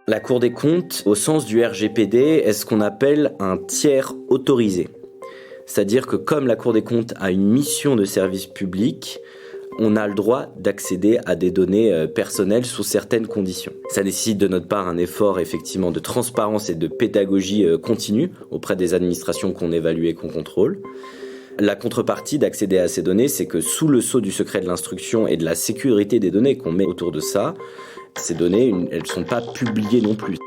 La Cour des comptes, au sens du RGPD, est ce qu'on appelle un tiers autorisé. C'est-à-dire que comme la Cour des comptes a une mission de service public, on a le droit d'accéder à des données personnelles sous certaines conditions. Ça nécessite de notre part un effort effectivement de transparence et de pédagogie continue auprès des administrations qu'on évalue et qu'on contrôle. La contrepartie d'accéder à ces données, c'est que sous le sceau du secret de l'instruction et de la sécurité des données qu'on met autour de ça, ces données, elles ne sont pas publiées non plus.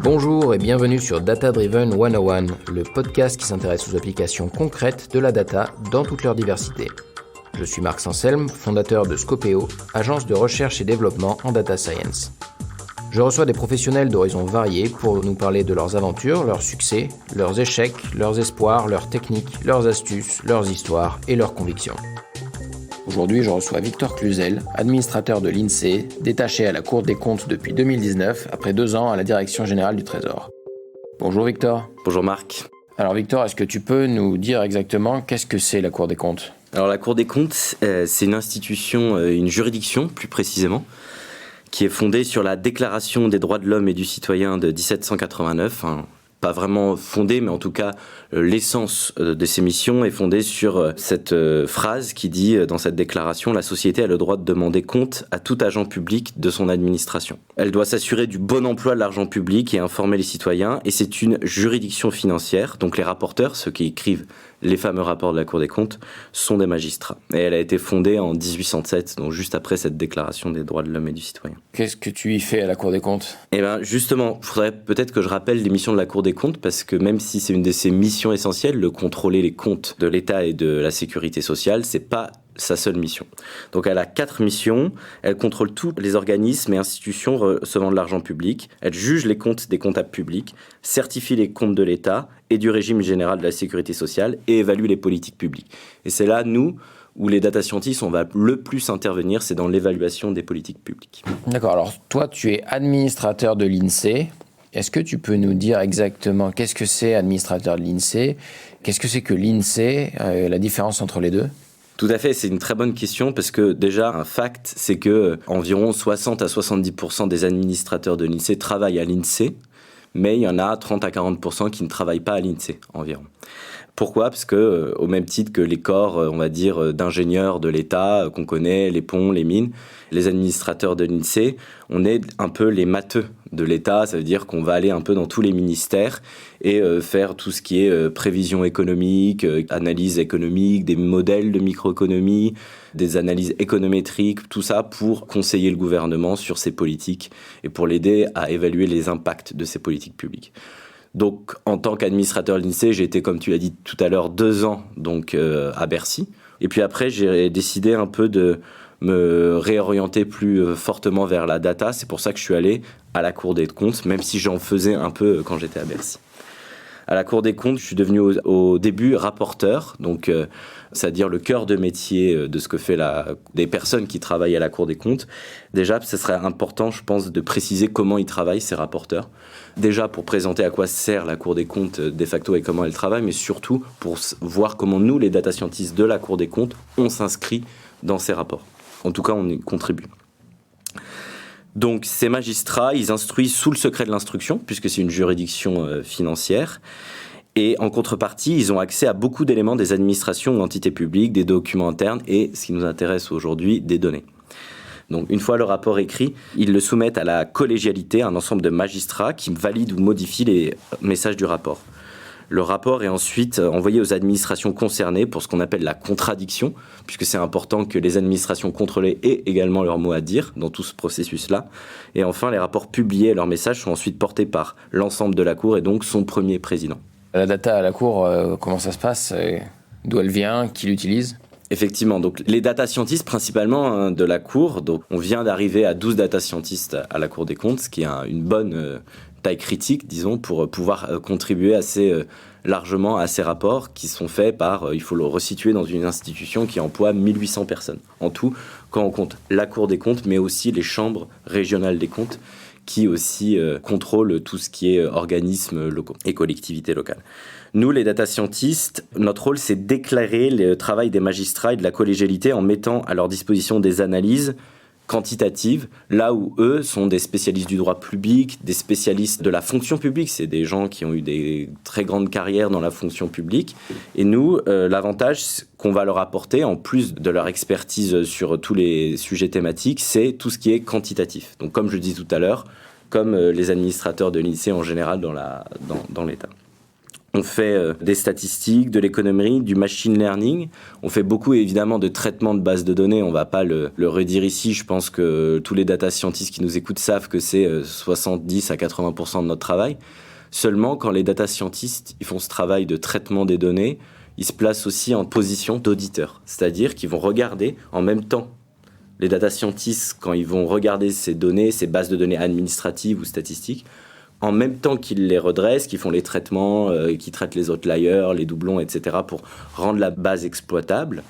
Bonjour et bienvenue sur Data Driven 101, le podcast qui s'intéresse aux applications concrètes de la data dans toute leur diversité. Je suis Marc Sanselme, fondateur de Scopeo, agence de recherche et développement en data science. Je reçois des professionnels d'horizons variés pour nous parler de leurs aventures, leurs succès, leurs échecs, leurs espoirs, leurs techniques, leurs astuces, leurs histoires et leurs convictions. Aujourd'hui, je reçois Victor Cluzel, administrateur de l'INSEE, détaché à la Cour des comptes depuis 2019, après 2 ans à la Direction générale du Trésor. Bonjour Victor. Bonjour Marc. Alors Victor, est-ce que tu peux nous dire exactement qu'est-ce que c'est la Cour des comptes ? Alors la Cour des comptes, c'est une institution, une juridiction plus précisément, qui est fondée sur la Déclaration des droits de l'homme et du citoyen de 1789, pas vraiment fondée, mais en tout cas l'essence de ses missions est fondée sur cette phrase qui dit dans cette déclaration « La société a le droit de demander compte à tout agent public de son administration ». Elle doit s'assurer du bon emploi de l'argent public et informer les citoyens, et c'est une juridiction financière, donc les rapporteurs, ceux qui écrivent les fameux rapports de la Cour des comptes, sont des magistrats. Et elle a été fondée en 1807, donc juste après cette déclaration des droits de l'homme et du citoyen. Qu'est-ce que tu y fais à la Cour des comptes ? Eh bien justement, il faudrait peut-être que je rappelle les missions de la Cour des comptes, parce que même si c'est une de ses missions essentielles, le contrôler les comptes de l'État et de la sécurité sociale, c'est pas sa seule mission. Donc elle a 4 missions, elle contrôle tous les organismes et institutions recevant de l'argent public, elle juge les comptes des comptables publics, certifie les comptes de l'État et du régime général de la sécurité sociale et évalue les politiques publiques. Et c'est là, nous, où les data scientists, on va le plus intervenir, c'est dans l'évaluation des politiques publiques. D'accord, alors toi tu es administrateur de l'INSEE. Est-ce que tu peux nous dire exactement qu'est-ce que c'est administrateur de l'INSEE ? Qu'est-ce que c'est que l'INSEE, la différence entre les deux ? Tout à fait, c'est une très bonne question parce que déjà, un fact, c'est que environ 60 à 70% des administrateurs de l'INSEE travaillent à l'INSEE, mais il y en a 30 à 40% qui ne travaillent pas à l'INSEE environ. Pourquoi ? Parce que, au même titre que les corps, on va dire, d'ingénieurs de l'État qu'on connaît, les ponts, les mines, les administrateurs de l'INSEE, on est un peu les matheux de l'État. Ça veut dire qu'on va aller un peu dans tous les ministères et faire tout ce qui est prévision économique, analyse économique, des modèles de microéconomie, des analyses économétriques, tout ça pour conseiller le gouvernement sur ses politiques et pour l'aider à évaluer les impacts de ses politiques publiques. Donc, en tant qu'administrateur de l'INSEE, j'ai été, comme tu l'as dit tout à l'heure, 2 ans donc, à Bercy. Et puis après, j'ai décidé un peu de me réorienter plus fortement vers la data. C'est pour ça que je suis allé à la Cour des comptes, même si j'en faisais un peu quand j'étais à Bercy. À la Cour des comptes, je suis devenu au début rapporteur, donc c'est-à-dire le cœur de métier de ce que fait des personnes qui travaillent à la Cour des comptes. Déjà, ce serait important, je pense, de préciser comment ils travaillent, ces rapporteurs. Déjà pour présenter à quoi sert la Cour des comptes de facto et comment elle travaille, mais surtout pour voir comment nous, les data scientists de la Cour des comptes, on s'inscrit dans ces rapports. En tout cas, on y contribue. Donc ces magistrats, ils instruisent sous le secret de l'instruction, puisque c'est une juridiction financière. Et en contrepartie, ils ont accès à beaucoup d'éléments des administrations ou entités publiques, des documents internes et, ce qui nous intéresse aujourd'hui, des données. Donc une fois le rapport écrit, ils le soumettent à la collégialité, un ensemble de magistrats qui valident ou modifient les messages du rapport. Le rapport est ensuite envoyé aux administrations concernées pour ce qu'on appelle la contradiction, puisque c'est important que les administrations contrôlées aient également leur mot à dire dans tout ce processus-là. Et enfin, les rapports publiés et leurs messages sont ensuite portés par l'ensemble de la Cour et donc son premier président. La data à la Cour, comment ça se passe ? D'où elle vient ? Qui l'utilise ? Effectivement, donc les data scientists principalement de la Cour, donc on vient d'arriver à 12 data scientists à la Cour des comptes, ce qui est une bonne taille critique, disons, pour pouvoir contribuer assez largement à ces rapports qui sont faits par, il faut le resituer dans une institution qui emploie 1800 personnes en tout, quand on compte la Cour des comptes, mais aussi les chambres régionales des comptes, qui aussi contrôlent tout ce qui est organismes locaux et collectivités locales. Nous, les data scientists, notre rôle, c'est d'éclairer le travail des magistrats et de la collégialité en mettant à leur disposition des analyses quantitative, là où eux sont des spécialistes du droit public, des spécialistes de la fonction publique. C'est des gens qui ont eu des très grandes carrières dans la fonction publique. Et nous, l'avantage qu'on va leur apporter, en plus de leur expertise sur tous les sujets thématiques, c'est tout ce qui est quantitatif. Donc, comme je disais tout à l'heure, comme les administrateurs de l'INSEE en général dans l'État. On fait des statistiques, de l'économétrie, du machine learning. On fait beaucoup, évidemment, de traitement de bases de données. On ne va pas le redire ici. Je pense que tous les data scientists qui nous écoutent savent que c'est 70 à 80% de notre travail. Seulement, quand les data scientists ils font ce travail de traitement des données, ils se placent aussi en position d'auditeur. C'est-à-dire qu'ils vont regarder en même temps. Les data scientists, quand ils vont regarder ces données, ces bases de données administratives ou statistiques, en même temps qu'ils les redressent, qu'ils font les traitements, qu'ils traitent les outliers, les doublons, etc., pour rendre la base exploitable,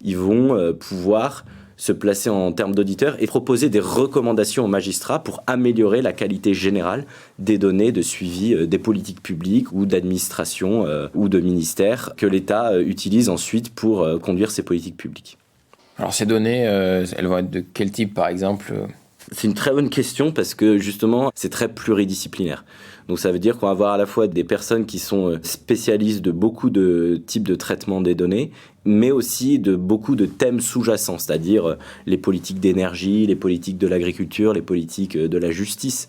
ils vont pouvoir se placer en termes d'auditeurs et proposer des recommandations aux magistrats pour améliorer la qualité générale des données de suivi des politiques publiques ou d'administration ou de ministères que l'État utilise ensuite pour conduire ses politiques publiques. Alors ces données, elles vont être de quel type, par exemple ? C'est une très bonne question parce que justement, c'est très pluridisciplinaire. Donc ça veut dire qu'on va avoir à la fois des personnes qui sont spécialistes de beaucoup de types de traitement des données, mais aussi de beaucoup de thèmes sous-jacents, c'est-à-dire les politiques d'énergie, les politiques de l'agriculture, les politiques de la justice,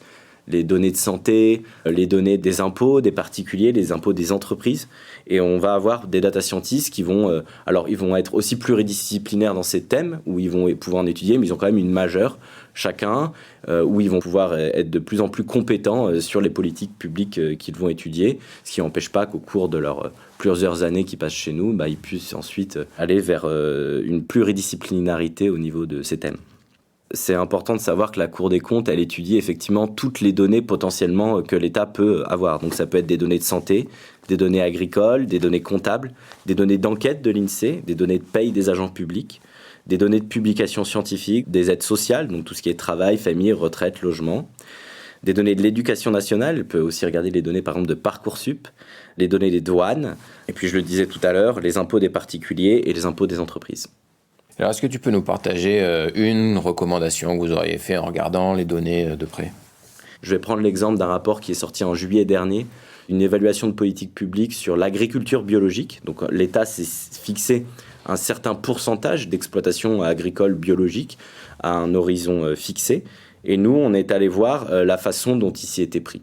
les données de santé, les données des impôts des particuliers, les impôts des entreprises. Et on va avoir des data scientists qui vont... alors, ils vont être aussi pluridisciplinaires dans ces thèmes, où ils vont pouvoir en étudier, mais ils ont quand même une majeure, chacun, où ils vont pouvoir être de plus en plus compétents sur les politiques publiques qu'ils vont étudier, ce qui n'empêche pas qu'au cours de leurs plusieurs années qui passent chez nous, ils puissent ensuite aller vers une pluridisciplinarité au niveau de ces thèmes. C'est important de savoir que la Cour des comptes, elle étudie effectivement toutes les données potentiellement que l'État peut avoir. Donc ça peut être des données de santé, des données agricoles, des données comptables, des données d'enquête de l'INSEE, des données de paye des agents publics, des données de publication scientifique, des aides sociales, donc tout ce qui est travail, famille, retraite, logement, des données de l'éducation nationale, elle peut aussi regarder les données par exemple de Parcoursup, les données des douanes, et puis je le disais tout à l'heure, les impôts des particuliers et les impôts des entreprises. Alors, est-ce que tu peux nous partager une recommandation que vous auriez fait en regardant les données de près ? Je vais prendre l'exemple d'un rapport qui est sorti en juillet dernier, une évaluation de politique publique sur l'agriculture biologique. Donc l'État s'est fixé un certain pourcentage d'exploitation agricole biologique à un horizon fixé. Et nous, on est allé voir la façon dont il s'y était pris.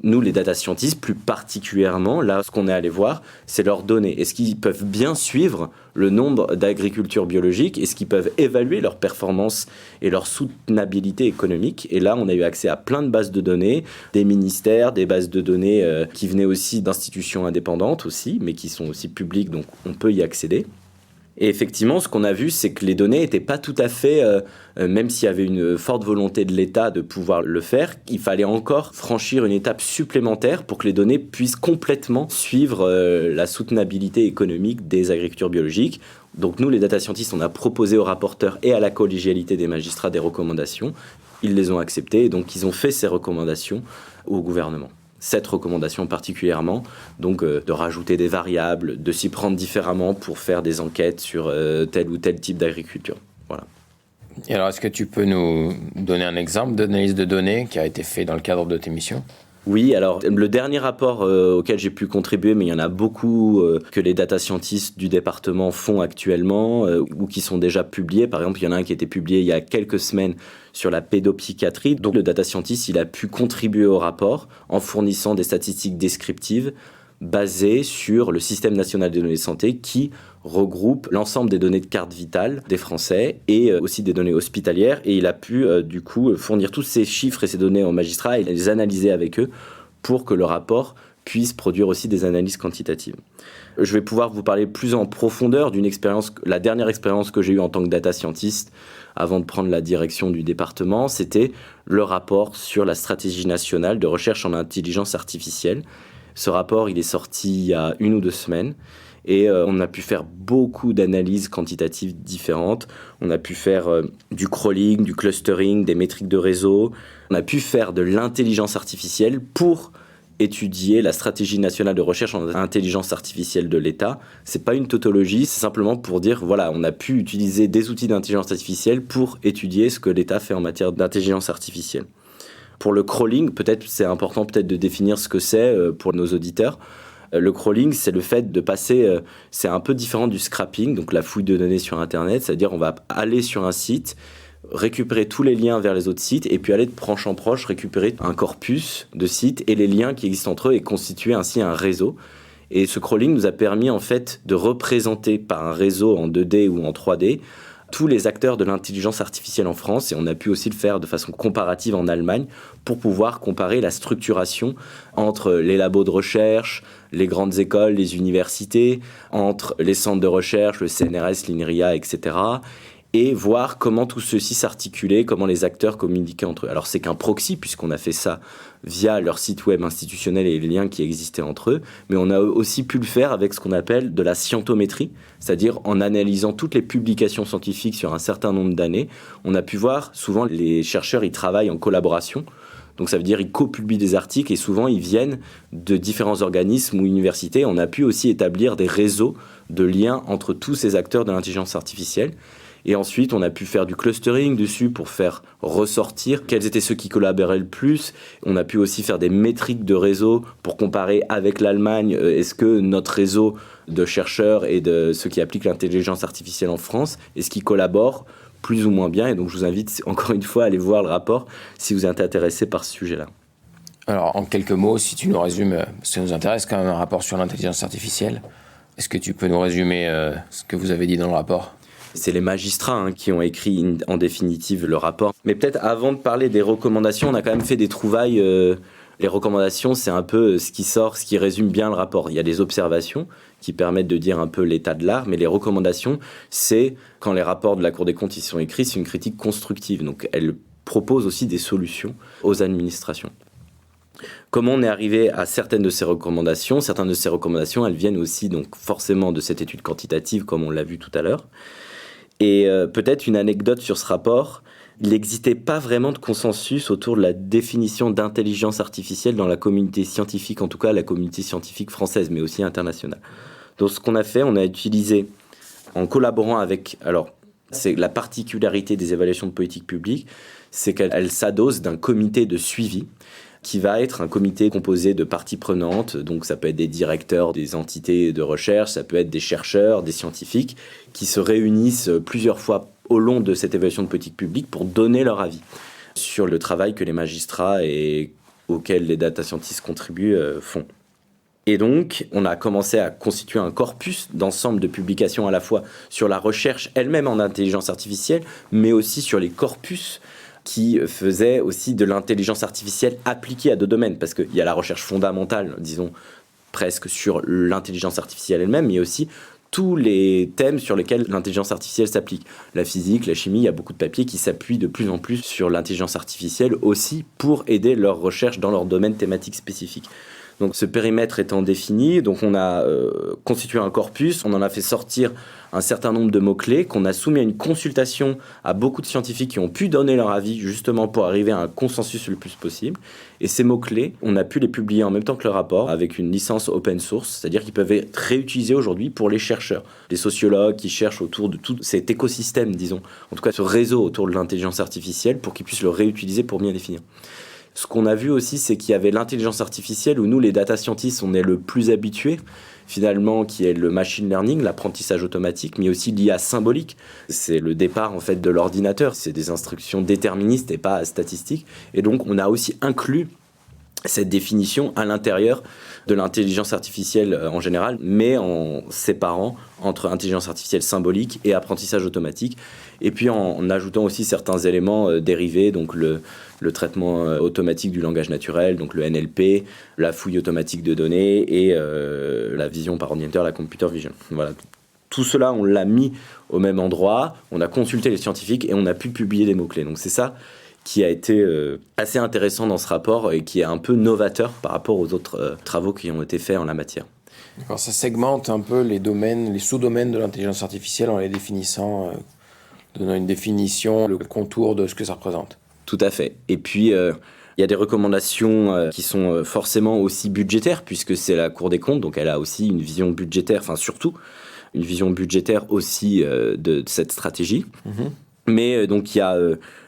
Nous, les data scientists, plus particulièrement, là, ce qu'on est allé voir, c'est leurs données. Est-ce qu'ils peuvent bien suivre le nombre d'agricultures biologiques? Est-ce qu'ils peuvent évaluer leur performance et leur soutenabilité économique? Et là, on a eu accès à plein de bases de données, des ministères, des bases de données qui venaient aussi d'institutions indépendantes aussi, mais qui sont aussi publiques, donc on peut y accéder. Et effectivement, ce qu'on a vu, c'est que les données n'étaient pas tout à fait, même s'il y avait une forte volonté de l'État de pouvoir le faire, il fallait encore franchir une étape supplémentaire pour que les données puissent complètement suivre la soutenabilité économique des agricultures biologiques. Donc nous, les data scientists, on a proposé aux rapporteurs et à la collégialité des magistrats des recommandations. Ils les ont acceptées et donc ils ont fait ces recommandations au gouvernement. Cette recommandation particulièrement, donc de rajouter des variables, de s'y prendre différemment pour faire des enquêtes sur tel ou tel type d'agriculture. Voilà. Et alors, est-ce que tu peux nous donner un exemple d'analyse de données qui a été fait dans le cadre de tes missions ? Oui, alors le dernier rapport auquel j'ai pu contribuer, mais il y en a beaucoup que les data scientists du département font actuellement ou qui sont déjà publiés. Par exemple, il y en a un qui a été publié il y a quelques semaines sur la pédopsychiatrie. Donc le data scientist, il a pu contribuer au rapport en fournissant des statistiques descriptives basées sur le système national des données de santé qui regroupe l'ensemble des données de carte vitale des Français et aussi des données hospitalières. Et il a pu du coup fournir tous ces chiffres et ces données aux magistrats et les analyser avec eux pour que le rapport puisse produire aussi des analyses quantitatives. Je vais pouvoir vous parler plus en profondeur d'une expérience, la dernière expérience que j'ai eue en tant que data scientist avant de prendre la direction du département, c'était le rapport sur la stratégie nationale de recherche en intelligence artificielle. Ce rapport, il est sorti il y a 1 ou 2 semaines. Et on a pu faire beaucoup d'analyses quantitatives différentes. On a pu faire du crawling, du clustering, des métriques de réseau. On a pu faire de l'intelligence artificielle pour étudier la stratégie nationale de recherche en intelligence artificielle de l'État. C'est pas une tautologie, c'est simplement pour dire, voilà, on a pu utiliser des outils d'intelligence artificielle pour étudier ce que l'État fait en matière d'intelligence artificielle. Pour le crawling, peut-être c'est important de définir ce que c'est pour nos auditeurs. Le crawling, c'est le fait de passer, c'est un peu différent du scrapping, donc la fouille de données sur Internet, c'est-à-dire on va aller sur un site, récupérer tous les liens vers les autres sites et puis aller de proche en proche récupérer un corpus de sites et les liens qui existent entre eux et constituer ainsi un réseau. Et ce crawling nous a permis en fait de représenter par un réseau en 2D ou en 3D tous les acteurs de l'intelligence artificielle en France, et on a pu aussi le faire de façon comparative en Allemagne pour pouvoir comparer la structuration entre les labos de recherche, les grandes écoles, les universités, entre les centres de recherche, le CNRS, l'INRIA, etc., et voir comment tout ceci s'articulait, comment les acteurs communiquaient entre eux. Alors c'est qu'un proxy, puisqu'on a fait ça via leur site web institutionnel et les liens qui existaient entre eux, mais on a aussi pu le faire avec ce qu'on appelle de la scientométrie, c'est-à-dire en analysant toutes les publications scientifiques sur un certain nombre d'années. On a pu voir, souvent les chercheurs ils travaillent en collaboration, donc ça veut dire qu'ils copublient des articles et souvent ils viennent de différents organismes ou universités. On a pu aussi établir des réseaux de liens entre tous ces acteurs de l'intelligence artificielle. Et ensuite, on a pu faire du clustering dessus pour faire ressortir quels étaient ceux qui collaboraient le plus. On a pu aussi faire des métriques de réseau pour comparer avec l'Allemagne. Est-ce que notre réseau de chercheurs et de ceux qui appliquent l'intelligence artificielle en France, est-ce qu'ils collaborent plus ou moins bien? Et donc, je vous invite encore une fois à aller voir le rapport si vous êtes intéressé par ce sujet-là. Alors, en quelques mots, si tu nous résumes, ça nous intéresse quand même un rapport sur l'intelligence artificielle. Est-ce que tu peux nous résumer ce que vous avez dit dans le rapport ? C'est les magistrats qui ont écrit en définitive le rapport. Mais peut-être avant de parler des recommandations, on a quand même fait des trouvailles. Les recommandations, c'est un peu ce qui sort, ce qui résume bien le rapport. Il y a des observations qui permettent de dire un peu l'état de l'art, mais les recommandations, c'est quand les rapports de la Cour des comptes ils sont écrits, c'est une critique constructive. Donc elle propose aussi des solutions aux administrations. Comment on est arrivé à certaines de ces recommandations? Certaines de ces recommandations, elles viennent aussi donc forcément de cette étude quantitative, comme on l'a vu tout à l'heure. Et peut-être une anecdote sur ce rapport, il n'existait pas vraiment de consensus autour de la définition d'intelligence artificielle dans la communauté scientifique, en tout cas la communauté scientifique française, mais aussi internationale. Donc ce qu'on a fait, on a utilisé, en collaborant avec... Alors, c'est la particularité des évaluations de politique publique, c'est qu'elle s'adosse d'un comité de suivi, qui va être un comité composé de parties prenantes, donc ça peut être des directeurs des entités de recherche, ça peut être des chercheurs, des scientifiques, qui se réunissent plusieurs fois au long de cette évaluation de politique publique pour donner leur avis sur le travail que les magistrats et auquel les data scientists contribuent font. Et donc, on a commencé à constituer un corpus d'ensemble de publications à la fois sur la recherche elle-même en intelligence artificielle, mais aussi sur les corpus qui faisait aussi de l'intelligence artificielle appliquée à deux domaines, parce qu'il y a la recherche fondamentale, disons, presque sur l'intelligence artificielle elle-même, mais aussi tous les thèmes sur lesquels l'intelligence artificielle s'applique. La physique, la chimie, il y a beaucoup de papiers qui s'appuient de plus en plus sur l'intelligence artificielle aussi pour aider leurs recherches dans leur domaine thématique spécifique. Donc ce périmètre étant défini, donc on a constitué un corpus, on en a fait sortir un certain nombre de mots-clés qu'on a soumis à une consultation à beaucoup de scientifiques qui ont pu donner leur avis justement pour arriver à un consensus le plus possible. Et ces mots-clés, on a pu les publier en même temps que le rapport avec une licence open source, c'est-à-dire qu'ils peuvent être réutilisés aujourd'hui pour les chercheurs, les sociologues qui cherchent autour de tout cet écosystème, disons, en tout cas ce réseau autour de l'intelligence artificielle pour qu'ils puissent le réutiliser pour bien définir. Ce qu'on a vu aussi, c'est qu'il y avait l'intelligence artificielle où nous, les data scientists, on est le plus habitués, finalement, qui est le machine learning, l'apprentissage automatique, mais aussi l'IA symbolique. C'est le départ, en fait, de l'ordinateur. C'est des instructions déterministes et pas statistiques. Et donc, on a aussi inclus cette définition à l'intérieur de l'intelligence artificielle en général, mais en séparant entre intelligence artificielle symbolique et apprentissage automatique, et puis en ajoutant aussi certains éléments dérivés, donc le traitement automatique du langage naturel, donc le NLP, la fouille automatique de données et la vision par ordinateur, la computer vision. Voilà. Tout cela, on l'a mis au même endroit, on a consulté les scientifiques et on a pu publier des mots-clés. Donc c'est ça qui a été assez intéressant dans ce rapport et qui est un peu novateur par rapport aux autres travaux qui ont été faits en la matière. D'accord, ça segmente un peu les domaines, les sous-domaines de l'intelligence artificielle en les définissant, donnant une définition, le contour de ce que ça représente. Tout à fait. Et puis, Il y a des recommandations qui sont forcément aussi budgétaires, puisque c'est la Cour des comptes, donc elle a aussi une vision budgétaire, enfin surtout une vision budgétaire aussi de cette stratégie. Mais donc il y a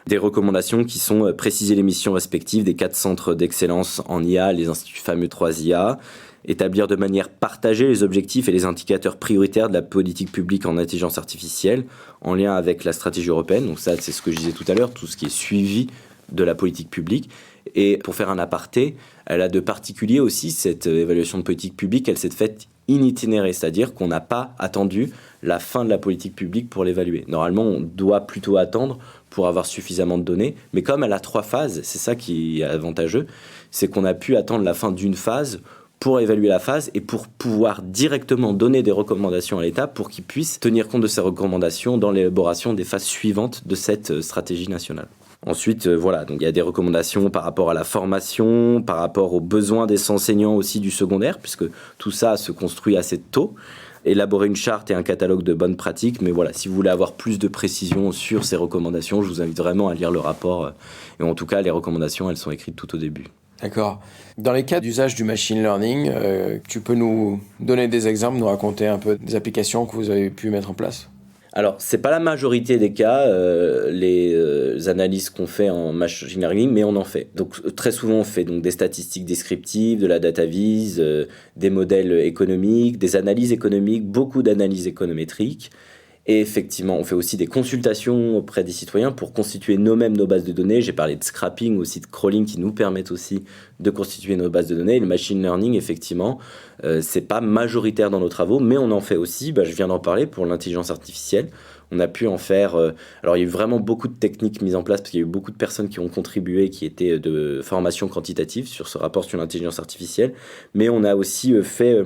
des recommandations qui sont préciser les missions respectives des 4 centres d'excellence en IA, les instituts fameux 3IA, établir de manière partagée les objectifs et les indicateurs prioritaires de la politique publique en intelligence artificielle en lien avec la stratégie européenne. Donc ça, c'est ce que je disais tout à l'heure, tout ce qui est suivi de la politique publique. Et pour faire un aparté, elle a de particulier aussi, cette évaluation de politique publique, elle s'est faite in itinéré, c'est-à-dire qu'on n'a pas attendu la fin de la politique publique pour l'évaluer. Normalement, on doit plutôt attendre pour avoir suffisamment de données, mais comme elle a 3 phases, c'est ça qui est avantageux, c'est qu'on a pu attendre la fin d'une phase pour évaluer la phase et pour pouvoir directement donner des recommandations à l'État pour qu'il puisse tenir compte de ces recommandations dans l'élaboration des phases suivantes de cette stratégie nationale. Ensuite, voilà, donc il y a des recommandations par rapport à la formation, par rapport aux besoins des enseignants aussi du secondaire, puisque tout ça se construit assez tôt. Élaborer une charte et un catalogue de bonnes pratiques, mais voilà, si vous voulez avoir plus de précision sur ces recommandations, je vous invite vraiment à lire le rapport. Et en tout cas, les recommandations, elles sont écrites tout au début. D'accord. Dans les cas d'usage du machine learning, tu peux nous donner des exemples, nous raconter un peu des applications que vous avez pu mettre en place ? Alors, c'est pas la majorité des cas, les analyses qu'on fait en machine learning, mais on en fait. Donc, très souvent, on fait donc, des statistiques descriptives, de la data vise, des modèles économiques, des analyses économiques, beaucoup d'analyses économétriques. Et effectivement, on fait aussi des consultations auprès des citoyens pour constituer nous-mêmes nos bases de données. J'ai parlé de scrapping, aussi de crawling qui nous permettent aussi de constituer nos bases de données. Et le machine learning, effectivement, c'est pas majoritaire dans nos travaux, mais on en fait aussi, je viens d'en parler, pour l'intelligence artificielle. On a pu en faire... alors, il y a eu vraiment beaucoup de techniques mises en place, parce qu'il y a eu beaucoup de personnes qui ont contribué, qui étaient de formation quantitative sur ce rapport sur l'intelligence artificielle. Mais on a aussi fait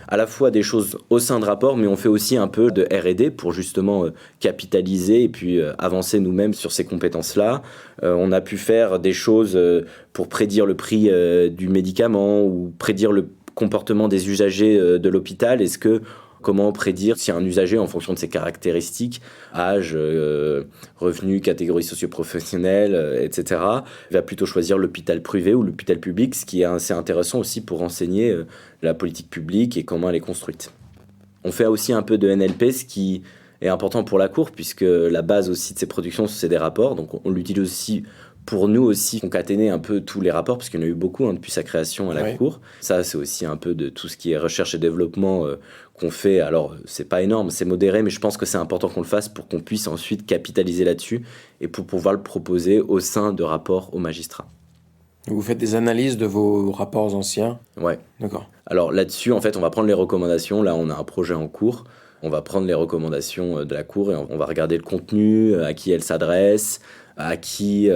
à la fois des choses au sein de rapports, mais on fait aussi un peu de R&D pour justement capitaliser et puis avancer nous-mêmes sur ces compétences-là. On a pu faire des choses pour prédire le prix du médicament ou prédire le comportement des usagers de l'hôpital. Comment prédire si un usager, en fonction de ses caractéristiques, âge, revenus, catégorie socio-professionnelle, etc., va plutôt choisir l'hôpital privé ou l'hôpital public, ce qui est assez intéressant aussi pour renseigner la politique publique et comment elle est construite. On fait aussi un peu de NLP, ce qui est important pour la Cour, puisque la base aussi de ces productions, c'est des rapports, donc on l'utilise aussi pour nous aussi concaténer un peu tous les rapports, parce qu'il y en a eu beaucoup depuis sa création à la Cour. Ça, c'est aussi un peu de tout ce qui est recherche et développement qu'on fait. Alors, c'est pas énorme, c'est modéré, mais je pense que c'est important qu'on le fasse pour qu'on puisse ensuite capitaliser là-dessus et pour pouvoir le proposer au sein de rapports aux magistrats. Vous faites des analyses de vos rapports anciens ? Ouais. D'accord. Alors là-dessus, en fait, on va prendre les recommandations. Là, on a un projet en cours. On va prendre les recommandations de la Cour et on va regarder le contenu, à qui elle s'adresse, à qui...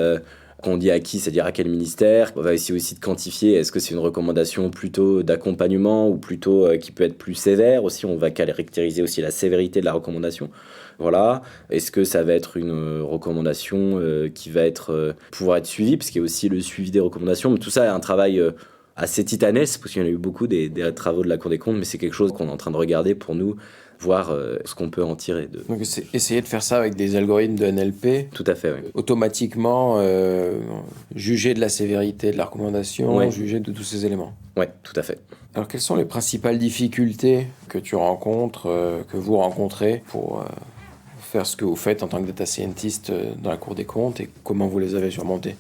Quand on dit à qui, c'est-à-dire à quel ministère. On va essayer aussi de quantifier, est-ce que c'est une recommandation plutôt d'accompagnement ou plutôt qui peut être plus sévère aussi. On va caractériser aussi la sévérité de la recommandation. Voilà. Est-ce que ça va être une recommandation qui va pouvoir être suivie, parce qu'il y a aussi le suivi des recommandations. Mais tout ça est un travail assez titanesque, parce qu'il y en a eu beaucoup des travaux de la Cour des comptes, mais c'est quelque chose qu'on est en train de regarder pour nous, voir ce qu'on peut en tirer. Donc c'est essayer de faire ça avec des algorithmes de NLP. Tout à fait, oui. Automatiquement juger de la sévérité de la recommandation, juger de tous ces éléments. Oui, tout à fait. Alors quelles sont les principales difficultés que tu rencontres, que vous rencontrez pour faire ce que vous faites en tant que data scientist dans la Cour des comptes, et comment vous les avez surmontées ?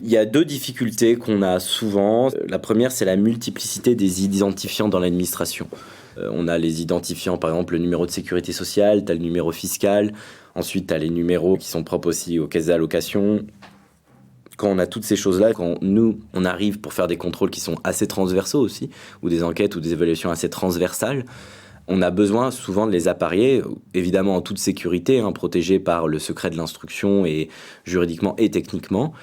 Il y a 2 difficultés qu'on a souvent. La première, c'est la multiplicité des identifiants dans l'administration. On a les identifiants, par exemple, le numéro de sécurité sociale, tu as le numéro fiscal, ensuite tu as les numéros qui sont propres aussi aux caisses d'allocation. Quand on a toutes ces choses-là, quand nous, on arrive pour faire des contrôles qui sont assez transversaux aussi, ou des enquêtes ou des évaluations assez transversales, on a besoin souvent de les apparier, évidemment en toute sécurité, protégés par le secret de l'instruction et juridiquement et techniquement.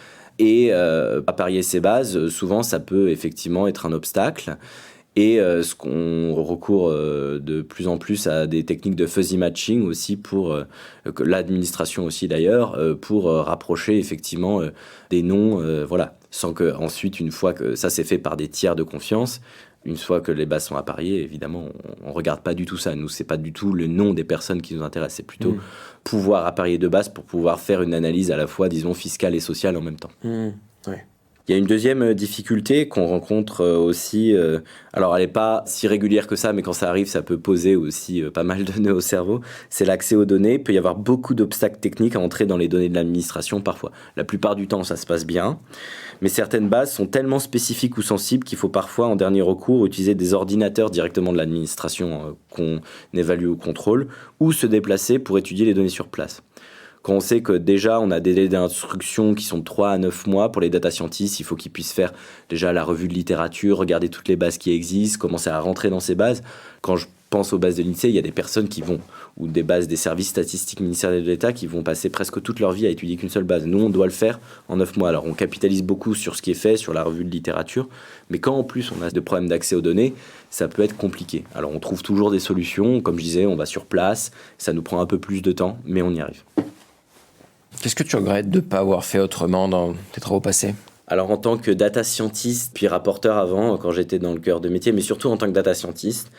Et apparier ces bases, souvent, ça peut effectivement être un obstacle. Et ce qu'on recourt de plus en plus à des techniques de fuzzy matching aussi pour l'administration aussi d'ailleurs, pour rapprocher effectivement des noms, sans que ensuite, une fois que ça c'est fait par des tiers de confiance, une fois que les bases sont appariées, évidemment, on regarde pas du tout ça. Nous, c'est pas du tout le nom des personnes qui nous intéressent, c'est plutôt pouvoir apparier de base pour pouvoir faire une analyse à la fois, disons, fiscale et sociale en même temps. Ouais. Il Il y a une deuxième difficulté qu'on rencontre aussi, alors elle n'est pas si régulière que ça, mais quand ça arrive, ça peut poser aussi pas mal de nœuds au cerveau, c'est l'accès aux données. Il peut y avoir beaucoup d'obstacles techniques à entrer dans les données de l'administration parfois. La plupart du temps, ça se passe bien, mais certaines bases sont tellement spécifiques ou sensibles qu'il faut parfois, en dernier recours, utiliser des ordinateurs directement de l'administration qu'on évalue ou contrôle, ou se déplacer pour étudier les données sur place. Quand on sait que déjà on a des délais d'instruction qui sont de 3 à 9 mois pour les data scientists, il faut qu'ils puissent faire déjà la revue de littérature, regarder toutes les bases qui existent, commencer à rentrer dans ces bases. Quand je pense aux bases de l'INSEE, il y a des personnes qui vont, ou des bases des services statistiques ministériels de l'État qui vont passer presque toute leur vie à étudier qu'une seule base. Nous, on doit le faire en 9 mois. Alors on capitalise beaucoup sur ce qui est fait, sur la revue de littérature, mais quand en plus on a des problèmes d'accès aux données, ça peut être compliqué. Alors on trouve toujours des solutions, comme je disais, on va sur place, ça nous prend un peu plus de temps, mais on y arrive. Qu'est-ce que tu regrettes de ne pas avoir fait autrement dans tes travaux passés ? Alors en tant que data scientist, puis rapporteur avant, quand j'étais dans le cœur de métier, mais surtout en tant que data scientist,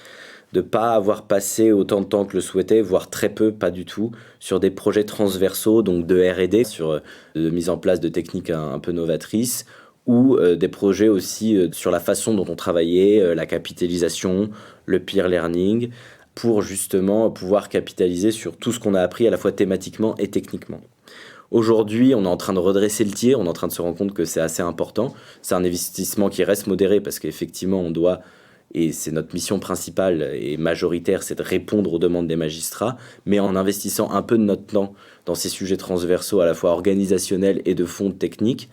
de ne pas avoir passé autant de temps que le souhaitais, voire très peu, pas du tout, sur des projets transversaux, donc de R&D, sur de mise en place de techniques un peu novatrices, ou des projets aussi sur la façon dont on travaillait, la capitalisation, le peer learning, pour justement pouvoir capitaliser sur tout ce qu'on a appris à la fois thématiquement et techniquement. Aujourd'hui, on est en train de redresser le tir, on est en train de se rendre compte que c'est assez important. C'est un investissement qui reste modéré parce qu'effectivement, on doit, et c'est notre mission principale et majoritaire, c'est de répondre aux demandes des magistrats, mais en investissant un peu de notre temps dans ces sujets transversaux à la fois organisationnels et de fond techniques,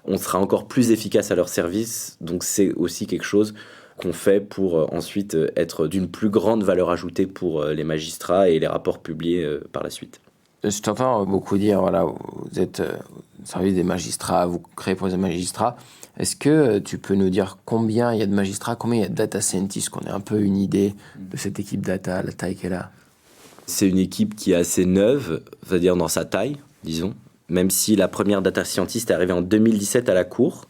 on sera encore plus efficace à leur service. Donc c'est aussi quelque chose qu'on fait pour ensuite être d'une plus grande valeur ajoutée pour les magistrats et les rapports publiés par la suite. Je t'entends beaucoup dire, voilà, vous êtes au service des magistrats, vous créez pour les magistrats. Est-ce que tu peux nous dire combien il y a de magistrats, combien il y a de data scientists, qu'on ait un peu une idée de cette équipe data, la taille qu'elle a ? C'est une équipe qui est assez neuve, c'est-à-dire dans sa taille, disons. Même si la première data scientist est arrivée en 2017 à la Cour.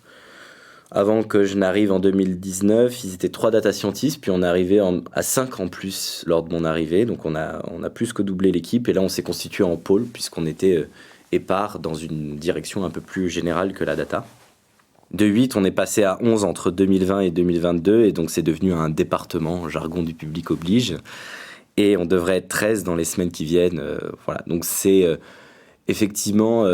Avant que je n'arrive en 2019, ils étaient 3 data scientists, puis on est arrivé à 5 en plus lors de mon arrivée. Donc on a plus que doublé l'équipe, et là on s'est constitué en pôle, puisqu'on était épars dans une direction un peu plus générale que la data. De 8, on est passé à 11 entre 2020 et 2022, et donc c'est devenu un département, jargon du public oblige. Et on devrait être 13 dans les semaines qui viennent. Voilà. Donc c'est effectivement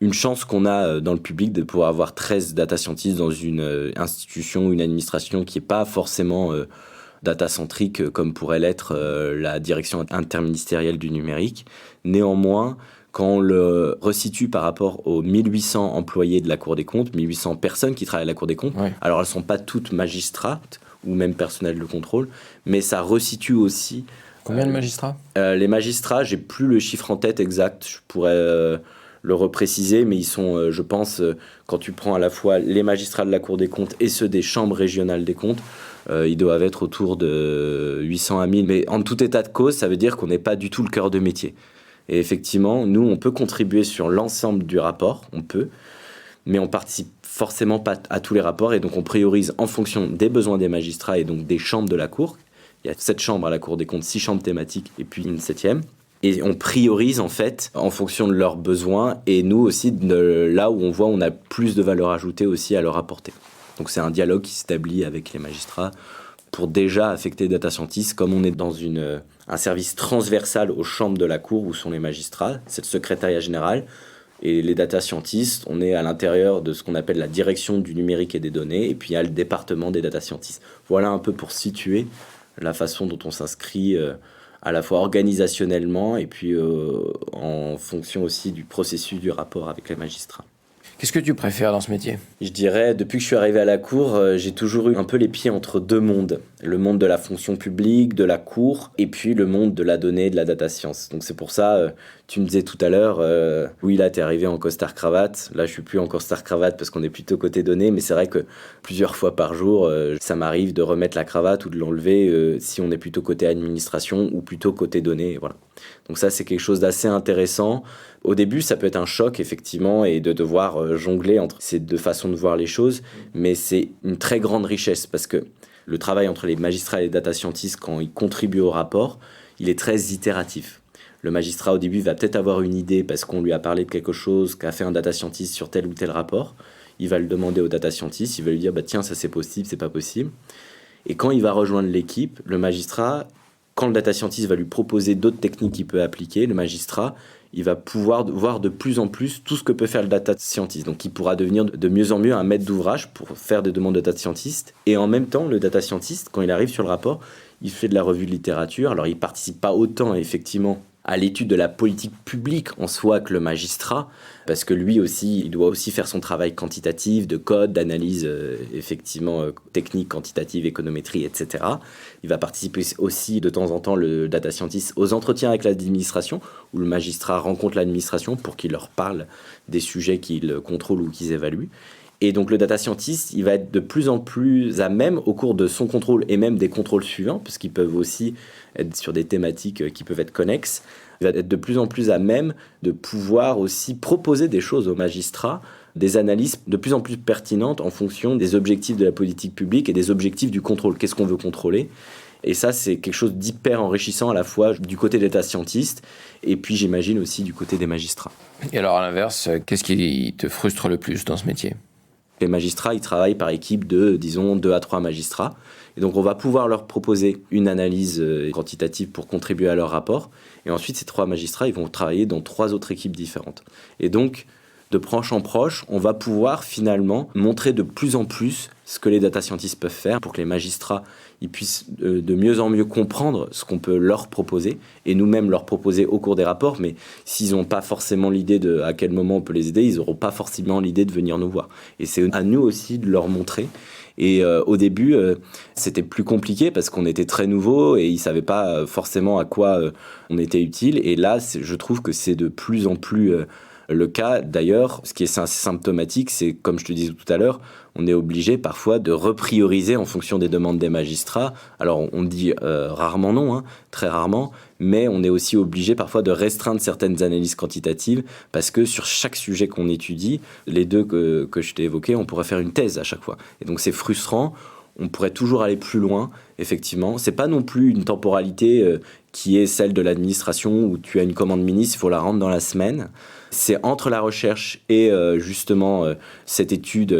une chance qu'on a dans le public de pouvoir avoir 13 data scientists dans une institution ou une administration qui n'est pas forcément data-centrique comme pourrait l'être la direction interministérielle du numérique. Néanmoins, quand on le resitue par rapport aux 1800 employés de la Cour des comptes, 1800 personnes qui travaillent à la Cour des comptes, ouais. Alors elles ne sont pas toutes magistrates ou même personnel de contrôle, mais ça resitue aussi... Combien de magistrats ? Les magistrats, j'ai plus le chiffre en tête exact, je pourrais... le repréciser, mais ils sont, je pense, quand tu prends à la fois les magistrats de la Cour des comptes et ceux des chambres régionales des comptes, ils doivent être autour de 800 à 1000. Mais en tout état de cause, ça veut dire qu'on n'est pas du tout le cœur de métier. Et effectivement, nous, on peut contribuer sur l'ensemble du rapport, on peut, mais on participe forcément pas à tous les rapports, et donc on priorise en fonction des besoins des magistrats et donc des chambres de la Cour. Il y a 7 chambres à la Cour des comptes, 6 chambres thématiques et puis une 7e. Et on priorise en fait en fonction de leurs besoins, et nous aussi là où on voit on a plus de valeur ajoutée aussi à leur apporter. Donc c'est un dialogue qui s'établit avec les magistrats pour déjà affecter les data scientists. Comme on est dans un service transversal aux chambres de la Cour où sont les magistrats, c'est le secrétariat général, et les data scientists, on est à l'intérieur de ce qu'on appelle la direction du numérique et des données, et puis il y a le département des data scientists. Voilà un peu pour situer la façon dont on s'inscrit à la fois organisationnellement et puis en fonction aussi du processus du rapport avec les magistrats. Qu'est-ce que tu préfères dans ce métier ? Je dirais, depuis que je suis arrivé à la Cour, j'ai toujours eu un peu les pieds entre deux mondes. Le monde de la fonction publique, de la Cour, et puis le monde de la donnée et de la data science. Donc c'est pour ça, tu me disais tout à l'heure, oui là t'es arrivé en costard-cravate, là je suis plus en costard-cravate parce qu'on est plutôt côté données, mais c'est vrai que plusieurs fois par jour, ça m'arrive de remettre la cravate ou de l'enlever si on est plutôt côté administration ou plutôt côté données, voilà. Donc ça c'est quelque chose d'assez intéressant. Au début ça peut être un choc effectivement, et de devoir jongler entre ces deux façons de voir les choses, mais c'est une très grande richesse parce que le travail entre les magistrats et les data scientists, quand ils contribuent au rapport, il est très itératif. Le magistrat, au début, va peut-être avoir une idée parce qu'on lui a parlé de quelque chose qu'a fait un data scientist sur tel ou tel rapport. il va le demander au data scientist, il va lui dire tiens, ça c'est possible, c'est pas possible. Et quand il va rejoindre l'équipe, le magistrat, quand le data scientist va lui proposer d'autres techniques qu'il peut appliquer, le magistrat, il va pouvoir voir de plus en plus tout ce que peut faire le data scientist. Donc il pourra devenir de mieux en mieux un maître d'ouvrage pour faire des demandes de data scientist. Et en même temps, le data scientist, quand il arrive sur le rapport, il fait de la revue de littérature. Alors il ne participe pas autant effectivement à l'étude de la politique publique en soi que le magistrat, parce que lui aussi, il doit aussi faire son travail quantitatif, de code, d'analyse technique, quantitative, économétrie, etc. Il va participer aussi de temps en temps, le data scientist, aux entretiens avec l'administration, où le magistrat rencontre l'administration pour qu'il leur parle des sujets qu'ils contrôlent ou qu'ils évaluent. Et donc le data scientist, il va être de plus en plus à même, au cours de son contrôle et même des contrôles suivants, parce qu'ils peuvent aussi être sur des thématiques qui peuvent être connexes, il va être de plus en plus à même de pouvoir aussi proposer des choses aux magistrats, des analyses de plus en plus pertinentes en fonction des objectifs de la politique publique et des objectifs du contrôle. Qu'est-ce qu'on veut contrôler ? Et ça, c'est quelque chose d'hyper enrichissant à la fois du côté des data scientists et puis j'imagine aussi du côté des magistrats. Et alors à l'inverse, qu'est-ce qui te frustre le plus dans ce métier ? Les magistrats, ils travaillent par équipe de, disons, 2 à 3 magistrats. Et donc, on va pouvoir leur proposer une analyse quantitative pour contribuer à leur rapport. Et ensuite, ces 3 magistrats, ils vont travailler dans 3 autres équipes différentes. Et donc, de proche en proche, on va pouvoir finalement montrer de plus en plus ce que les data scientists peuvent faire pour que les magistrats ils puissent de mieux en mieux comprendre ce qu'on peut leur proposer et nous-mêmes leur proposer au cours des rapports. Mais s'ils n'ont pas forcément l'idée de à quel moment on peut les aider, ils n'auront pas forcément l'idée de venir nous voir. Et c'est à nous aussi de leur montrer. Et au début, c'était plus compliqué parce qu'on était très nouveaux et ils ne savaient pas forcément à quoi on était utile. Et là, je trouve que c'est de plus en plus le cas. D'ailleurs, ce qui est symptomatique, c'est, comme je te disais tout à l'heure, on est obligé parfois de reprioriser en fonction des demandes des magistrats. Alors, on dit rarement non, très rarement, mais on est aussi obligé parfois de restreindre certaines analyses quantitatives parce que sur chaque sujet qu'on étudie, les 2 que je t'ai évoqués, on pourrait faire une thèse à chaque fois. Et donc, c'est frustrant. On pourrait toujours aller plus loin, effectivement. C'est pas non plus une temporalité qui est celle de l'administration où tu as une commande ministre, il faut la rendre dans la semaine. C'est entre la recherche et justement cette étude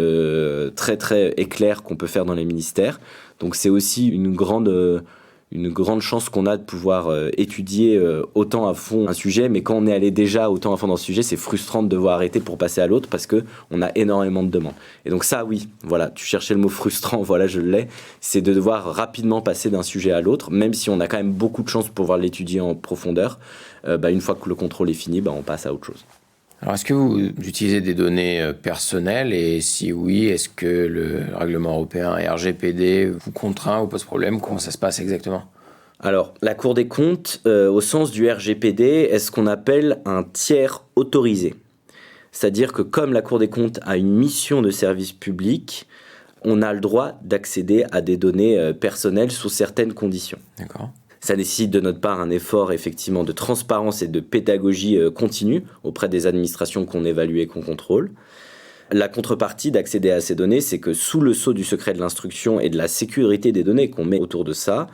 très très éclair qu'on peut faire dans les ministères. Donc c'est aussi une grande chance qu'on a de pouvoir étudier autant à fond un sujet, mais quand on est allé déjà autant à fond dans ce sujet, c'est frustrant de devoir arrêter pour passer à l'autre parce qu'on a énormément de demandes. Et donc ça, oui, voilà, tu cherchais le mot frustrant, voilà, je l'ai, c'est de devoir rapidement passer d'un sujet à l'autre, même si on a quand même beaucoup de chance pour pouvoir l'étudier en profondeur. Une fois que le contrôle est fini, on passe à autre chose. Alors, est-ce que vous utilisez des données personnelles et si oui, est-ce que le règlement européen RGPD vous contraint ou pose problème ? Comment ça se passe exactement ? Alors, la Cour des comptes, au sens du RGPD, est ce qu'on appelle un tiers autorisé. C'est-à-dire que comme la Cour des comptes a une mission de service public, on a le droit d'accéder à des données personnelles sous certaines conditions. D'accord. Ça nécessite de notre part un effort effectivement de transparence et de pédagogie continue auprès des administrations qu'on évalue et qu'on contrôle. La contrepartie d'accéder à ces données, c'est que sous le sceau du secret de l'instruction et de la sécurité des données qu'on met autour de ça,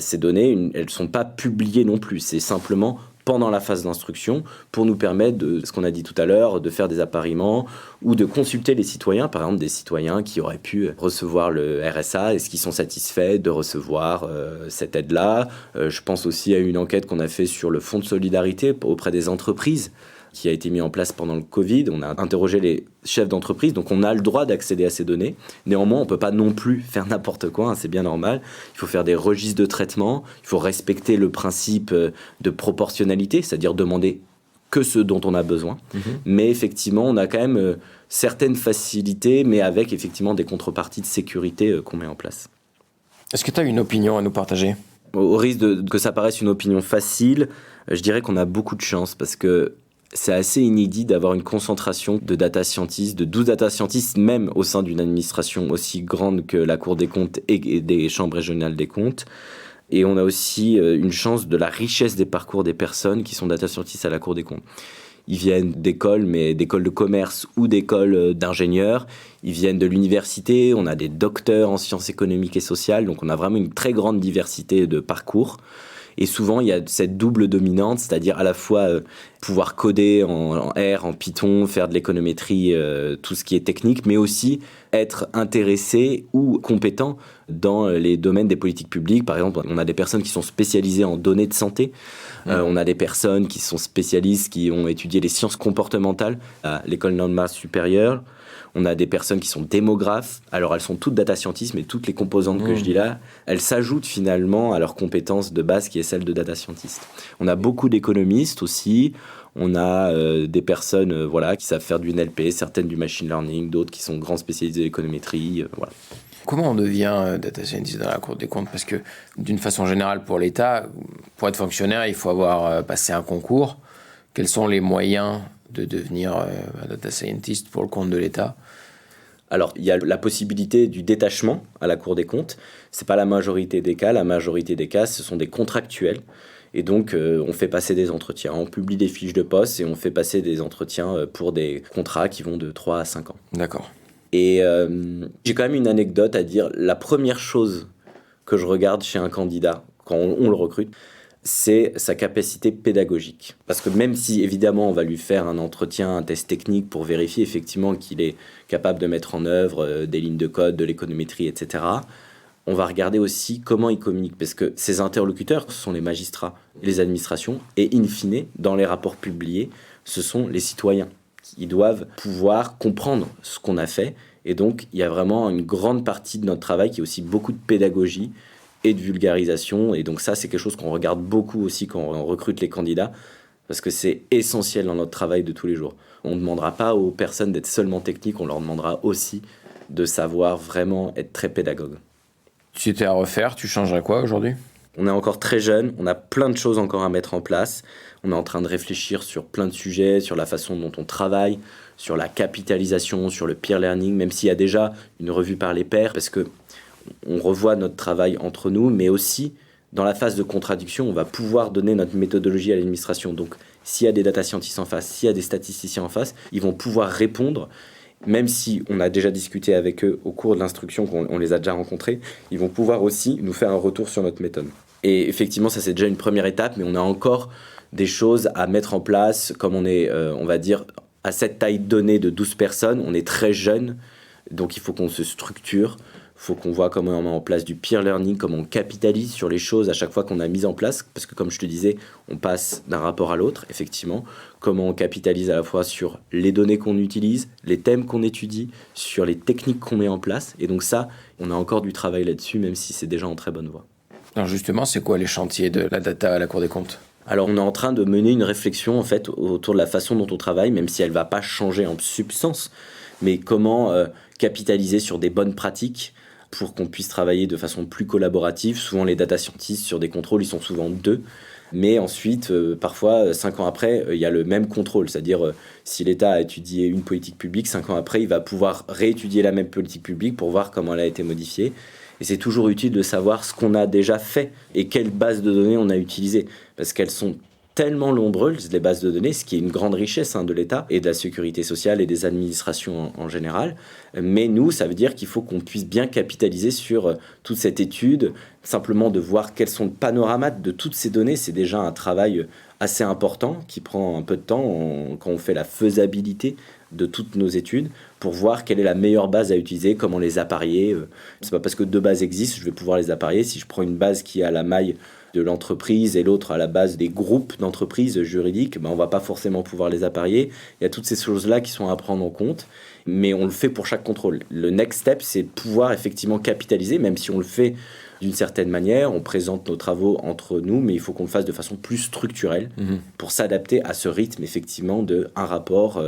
ces données, elles ne sont pas publiées non plus. C'est simplement pendant la phase d'instruction pour nous permettre de, ce qu'on a dit tout à l'heure, de faire des appariements ou de consulter les citoyens, par exemple des citoyens qui auraient pu recevoir le RSA, est-ce qu'ils sont satisfaits de recevoir cette aide-là. Je pense aussi à une enquête qu'on a fait sur le fonds de solidarité auprès des entreprises qui a été mis en place pendant le Covid. On a interrogé les chefs d'entreprise, donc on a le droit d'accéder à ces données. Néanmoins, on ne peut pas non plus faire n'importe quoi, c'est bien normal. Il faut faire des registres de traitement, il faut respecter le principe de proportionnalité, c'est-à-dire demander que ce dont on a besoin. Mais effectivement, on a quand même certaines facilités, mais avec effectivement des contreparties de sécurité qu'on met en place. Est-ce que tu as une opinion à nous partager ? Au risque que ça paraisse une opinion facile, je dirais qu'on a beaucoup de chance parce que c'est assez inédit d'avoir une concentration de data scientists, de 12 data scientists, même au sein d'une administration aussi grande que la Cour des comptes et des chambres régionales des comptes. Et on a aussi une chance de la richesse des parcours des personnes qui sont data scientists à la Cour des comptes. Ils viennent d'écoles, mais d'écoles de commerce ou d'écoles d'ingénieurs. Ils viennent de l'université, on a des docteurs en sciences économiques et sociales, donc on a vraiment une très grande diversité de parcours. Et souvent, il y a cette double dominante, c'est-à-dire à la fois pouvoir coder en R, en Python, faire de l'économétrie, tout ce qui est technique, mais aussi être intéressé ou compétent dans les domaines des politiques publiques. Par exemple, on a des personnes qui sont spécialisées en données de santé. On a des personnes qui sont spécialistes, qui ont étudié les sciences comportementales à l'école normale supérieure. On a des personnes qui sont démographes. Alors, elles sont toutes data scientists, mais toutes les composantes que je dis là, elles s'ajoutent finalement à leur compétence de base qui est celle de data scientist. On a beaucoup d'économistes aussi. On a des personnes qui savent faire du NLP, certaines du machine learning, d'autres qui sont grands spécialistes de l'économétrie. Voilà. Comment on devient data scientist dans la Cour des comptes ? Parce que d'une façon générale, pour l'État, pour être fonctionnaire, il faut avoir passé un concours. Quels sont les moyens de devenir data scientist pour le compte de l'État ? Alors, il y a la possibilité du détachement à la Cour des comptes. Ce n'est pas la majorité des cas. La majorité des cas, ce sont des contractuels. Et donc, on fait passer des entretiens. On publie des fiches de poste et on fait passer des entretiens pour des contrats qui vont de 3 à 5 ans. D'accord. Et j'ai quand même une anecdote à dire. La première chose que je regarde chez un candidat, quand on le recrute, c'est sa capacité pédagogique. Parce que même si, évidemment, on va lui faire un entretien, un test technique pour vérifier effectivement qu'il est capable de mettre en œuvre des lignes de code, de l'économétrie, etc., on va regarder aussi comment il communique. Parce que ses interlocuteurs, ce sont les magistrats et les administrations. Et in fine, dans les rapports publiés, ce sont les citoyens. Ils doivent pouvoir comprendre ce qu'on a fait. Et donc, il y a vraiment une grande partie de notre travail qui est aussi beaucoup de pédagogie et de vulgarisation. Et donc ça, c'est quelque chose qu'on regarde beaucoup aussi quand on recrute les candidats, parce que c'est essentiel dans notre travail de tous les jours. On ne demandera pas aux personnes d'être seulement techniques, on leur demandera aussi de savoir vraiment être très pédagogue. Si tu étais à refaire, tu changerais quoi aujourd'hui ? On est encore très jeune, on a plein de choses encore à mettre en place. On est en train de réfléchir sur plein de sujets, sur la façon dont on travaille, sur la capitalisation, sur le peer learning, même s'il y a déjà une revue par les pairs, parce que on revoit notre travail entre nous, mais aussi dans la phase de contradiction, on va pouvoir donner notre méthodologie à l'administration. Donc, s'il y a des data scientists en face, s'il y a des statisticiens en face, ils vont pouvoir répondre, même si on a déjà discuté avec eux au cours de l'instruction, qu'on les a déjà rencontrés, ils vont pouvoir aussi nous faire un retour sur notre méthode. Et effectivement, ça c'est déjà une première étape, mais on a encore des choses à mettre en place, comme on est, on va dire, à cette taille donnée de 12 personnes, on est très jeune, donc il faut qu'on se structure. Il faut qu'on voit comment on met en place du peer learning, comment on capitalise sur les choses à chaque fois qu'on a mis en place. Parce que comme je te disais, on passe d'un rapport à l'autre, effectivement. Comment on capitalise à la fois sur les données qu'on utilise, les thèmes qu'on étudie, sur les techniques qu'on met en place. Et donc ça, on a encore du travail là-dessus, même si c'est déjà en très bonne voie. Alors justement, c'est quoi les chantiers de la data à la Cour des comptes ? Alors on est en train de mener une réflexion en fait autour de la façon dont on travaille, même si elle ne va pas changer en substance. Mais comment capitaliser sur des bonnes pratiques pour qu'on puisse travailler de façon plus collaborative. Souvent, les data scientists, sur des contrôles, ils sont souvent 2. Mais ensuite, parfois, 5 ans après, il y a le même contrôle. C'est-à-dire, si l'État a étudié une politique publique, 5 ans après, il va pouvoir réétudier la même politique publique pour voir comment elle a été modifiée. Et c'est toujours utile de savoir ce qu'on a déjà fait et quelles bases de données on a utilisées. Parce qu'elles sont tellement nombreuses, les bases de données, ce qui est une grande richesse de l'État et de la sécurité sociale et des administrations en général. Mais nous, ça veut dire qu'il faut qu'on puisse bien capitaliser sur toute cette étude. Simplement de voir quels sont le panorama de toutes ces données, c'est déjà un travail assez important qui prend un peu de temps quand on fait la faisabilité de toutes nos études pour voir quelle est la meilleure base à utiliser, comment les apparier. C'est pas parce que 2 bases existent, je vais pouvoir les apparier. Si je prends une base qui est à la maille de l'entreprise et l'autre à la base des groupes d'entreprises juridiques, on ne va pas forcément pouvoir les apparier. Il y a toutes ces choses-là qui sont à prendre en compte, mais on le fait pour chaque contrôle. Le next step, c'est pouvoir effectivement capitaliser, même si on le fait d'une certaine manière, on présente nos travaux entre nous, mais il faut qu'on le fasse de façon plus structurelle pour s'adapter à ce rythme, effectivement, de un rapport,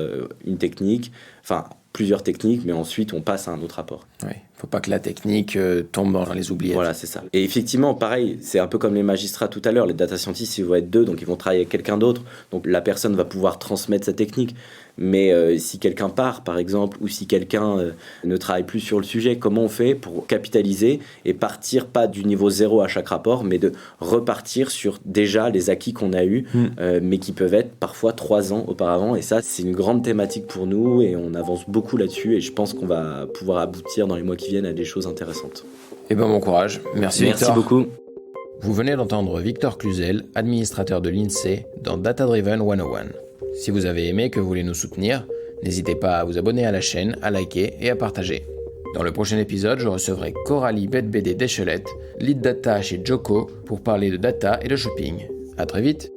une technique, enfin plusieurs techniques, mais ensuite on passe à un autre rapport. Oui, il ne faut pas que la technique tombe dans les oubliettes. Voilà, c'est ça. Et effectivement, pareil, c'est un peu comme les magistrats tout à l'heure, les data scientists, ils vont être 2, donc ils vont travailler avec quelqu'un d'autre, donc la personne va pouvoir transmettre sa technique. Mais si quelqu'un part, par exemple, ou si quelqu'un ne travaille plus sur le sujet, comment on fait pour capitaliser et partir pas du niveau 0 à chaque rapport, mais de repartir sur déjà les acquis qu'on a eus, mais qui peuvent être parfois 3 ans auparavant. Et ça, c'est une grande thématique pour nous et on avance beaucoup là-dessus et je pense qu'on va pouvoir aboutir dans les mois qui viennent à des choses intéressantes. Et bon courage. Merci Victor. Merci beaucoup. Vous venez d'entendre Victor Cluzel, administrateur de l'INSEE, dans Data Driven 101. Si vous avez aimé et que vous voulez nous soutenir, n'hésitez pas à vous abonner à la chaîne, à liker et à partager. Dans le prochain épisode, je recevrai Coralie Bedbédé Deschelette, lead data chez Joko, pour parler de data et de shopping. À très vite.